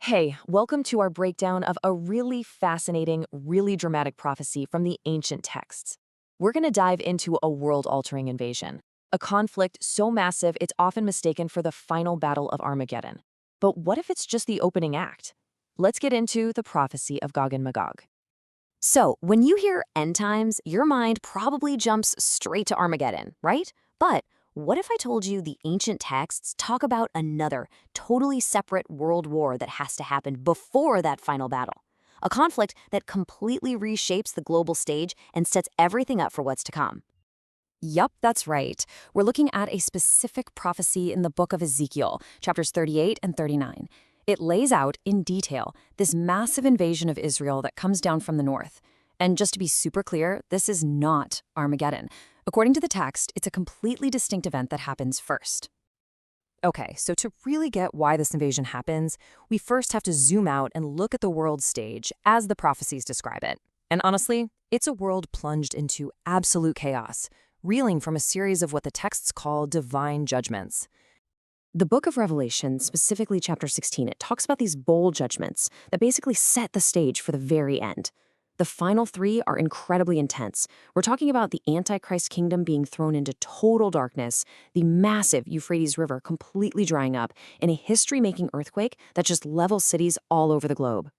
Hey, welcome to our breakdown of a really fascinating, really dramatic prophecy from the ancient texts. We're going to dive into a world-altering invasion, a conflict so massive it's often mistaken for the final battle of Armageddon. But what if it's just the opening act? Let's get into the prophecy of Gog and Magog. So, when you hear end times, your mind probably jumps straight to Armageddon, right? But what if I told you the ancient texts talk about another, totally separate world war that has to happen before that final battle? A conflict that completely reshapes the global stage and sets everything up for what's to come. Yup, that's right. We're looking at a specific prophecy in the book of Ezekiel, chapters 38 and 39. It lays out in detail this massive invasion of Israel that comes down from the north. And just to be super clear, this is not Armageddon. According to the text, it's a completely distinct event that happens first. Okay, so to really get why this invasion happens, we first have to zoom out and look at the world stage as the prophecies describe it. And honestly, it's a world plunged into absolute chaos, reeling from a series of what the texts call divine judgments. The book of Revelation, specifically chapter 16, it talks about these bold judgments that basically set the stage for the very end. The final three are incredibly intense. We're talking about the Antichrist kingdom being thrown into total darkness, the massive Euphrates River completely drying up, and a history-making earthquake that just levels cities all over the globe.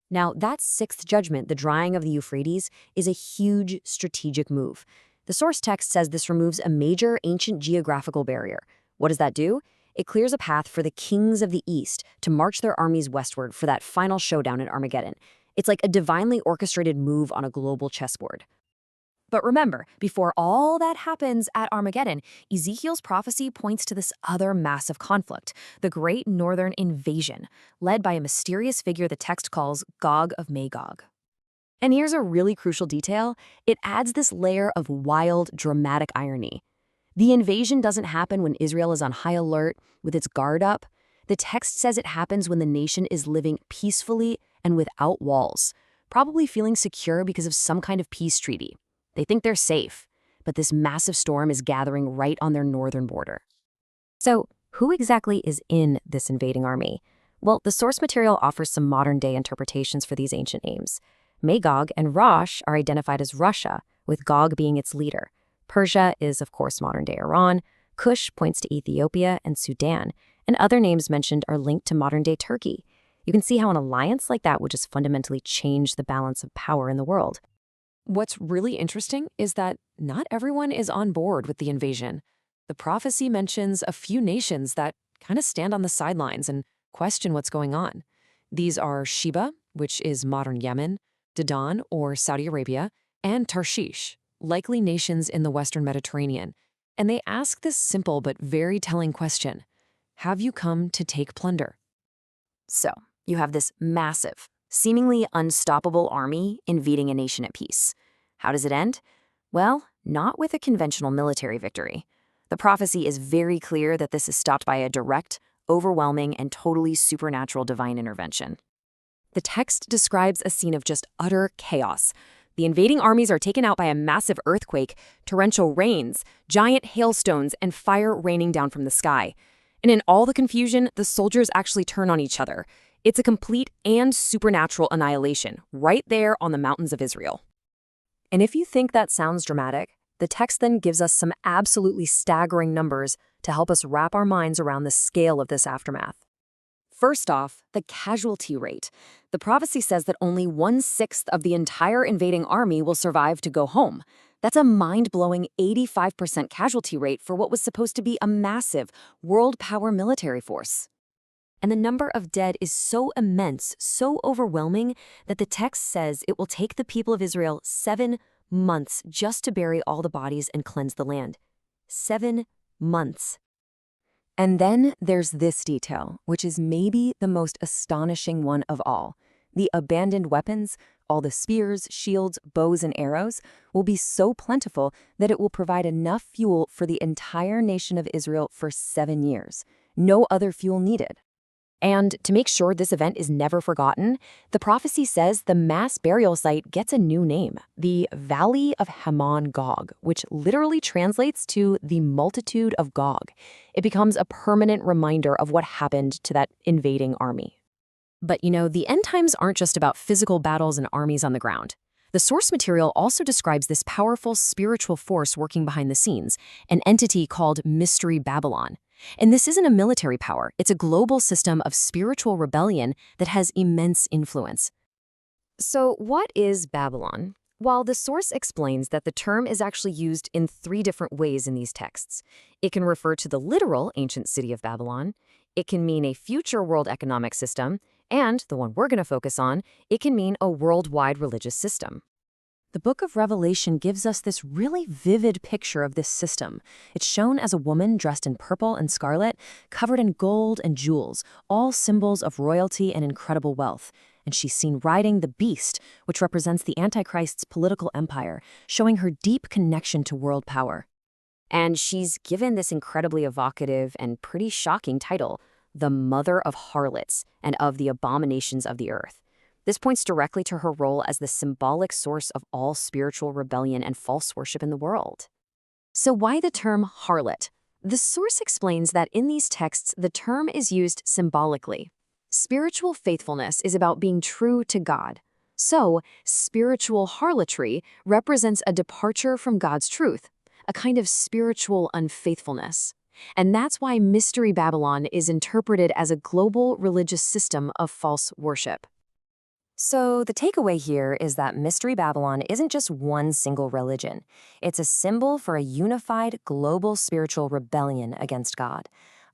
Now, that sixth judgment, the drying of the Euphrates, is a huge strategic move. The source text says this removes a major ancient geographical barrier. What does that do? It clears a path for the kings of the East to march their armies westward for that final showdown at Armageddon. It's like a divinely orchestrated move on a global chessboard. But remember, before all that happens at Armageddon, Ezekiel's prophecy points to this other massive conflict, the Great Northern Invasion, led by a mysterious figure the text calls Gog of Magog. And here's a really crucial detail. It adds this layer of wild, dramatic irony. The invasion doesn't happen when Israel is on high alert, with its guard up. The text says it happens when the nation is living peacefully and without walls, probably feeling secure because of some kind of peace treaty. They think they're safe, but this massive storm is gathering right on their northern border. So, who exactly is in this invading army? Well, the source material offers some modern-day interpretations for these ancient names. Magog and Rosh are identified as Russia, with Gog being its leader. Persia is, of course, modern-day Iran. Cush points to Ethiopia and Sudan, and other names mentioned are linked to modern-day Turkey. You can see how an alliance like that would just fundamentally change the balance of power in the world. What's really interesting is that not everyone is on board with the invasion. The prophecy mentions a few nations that kind of stand on the sidelines and question what's going on. These are Sheba, which is modern Yemen, Dedan, or Saudi Arabia, and Tarshish, likely nations in the Western Mediterranean. And they ask this simple but very telling question: have you come to take plunder? So, you have this massive, seemingly unstoppable army invading a nation at peace. How does it end? Well, not with a conventional military victory. The prophecy is very clear that this is stopped by a direct, overwhelming, and totally supernatural divine intervention. The text describes a scene of just utter chaos. The invading armies are taken out by a massive earthquake, torrential rains, giant hailstones, and fire raining down from the sky. And in all the confusion, the soldiers actually turn on each other. It's a complete and supernatural annihilation, right there on the mountains of Israel. And if you think that sounds dramatic, the text then gives us some absolutely staggering numbers to help us wrap our minds around the scale of this aftermath. First off, the casualty rate. The prophecy says that only 1/6 of the entire invading army will survive to go home. That's a mind-blowing 85% casualty rate for what was supposed to be a massive, world power military force. And the number of dead is so immense, so overwhelming, that the text says it will take the people of Israel 7 months just to bury all the bodies and cleanse the land. 7 months. And then there's this detail, which is maybe the most astonishing one of all. The abandoned weapons, all the spears, shields, bows, and arrows, will be so plentiful that it will provide enough fuel for the entire nation of Israel for 7 years. No other fuel needed. And to make sure this event is never forgotten, the prophecy says the mass burial site gets a new name, the Valley of Hamon-Gog, which literally translates to the multitude of Gog. It becomes a permanent reminder of what happened to that invading army. But the end times aren't just about physical battles and armies on the ground. The source material also describes this powerful spiritual force working behind the scenes, an entity called Mystery Babylon. And this isn't a military power, it's a global system of spiritual rebellion that has immense influence. So what is Babylon? While the source explains that the term is actually used in 3 different ways in these texts. It can refer to the literal ancient city of Babylon, it can mean a future world economic system, and, the one we're going to focus on, it can mean a worldwide religious system. The book of Revelation gives us this really vivid picture of this system. It's shown as a woman dressed in purple and scarlet, covered in gold and jewels, all symbols of royalty and incredible wealth. And she's seen riding the beast, which represents the Antichrist's political empire, showing her deep connection to world power. And she's given this incredibly evocative and pretty shocking title, the Mother of Harlots and of the Abominations of the Earth. This points directly to her role as the symbolic source of all spiritual rebellion and false worship in the world. So why the term harlot? The source explains that in these texts, the term is used symbolically. Spiritual faithfulness is about being true to God. So, spiritual harlotry represents a departure from God's truth, a kind of spiritual unfaithfulness. And that's why Mystery Babylon is interpreted as a global religious system of false worship. So the takeaway here is that Mystery Babylon isn't just one single religion. It's a symbol for a unified global spiritual rebellion against God,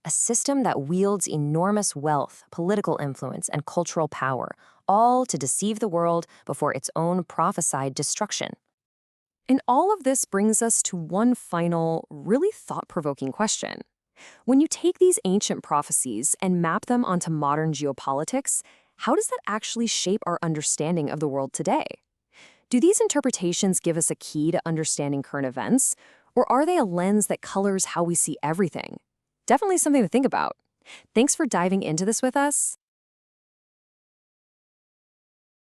a system that wields enormous wealth, political influence, and cultural power, all to deceive the world before its own prophesied destruction. And all of this brings us to one final, really thought-provoking question. When you take these ancient prophecies and map them onto modern geopolitics, how does that actually shape our understanding of the world today? Do these interpretations give us a key to understanding current events, or are they a lens that colors how we see everything? Definitely something to think about. Thanks for diving into this with us.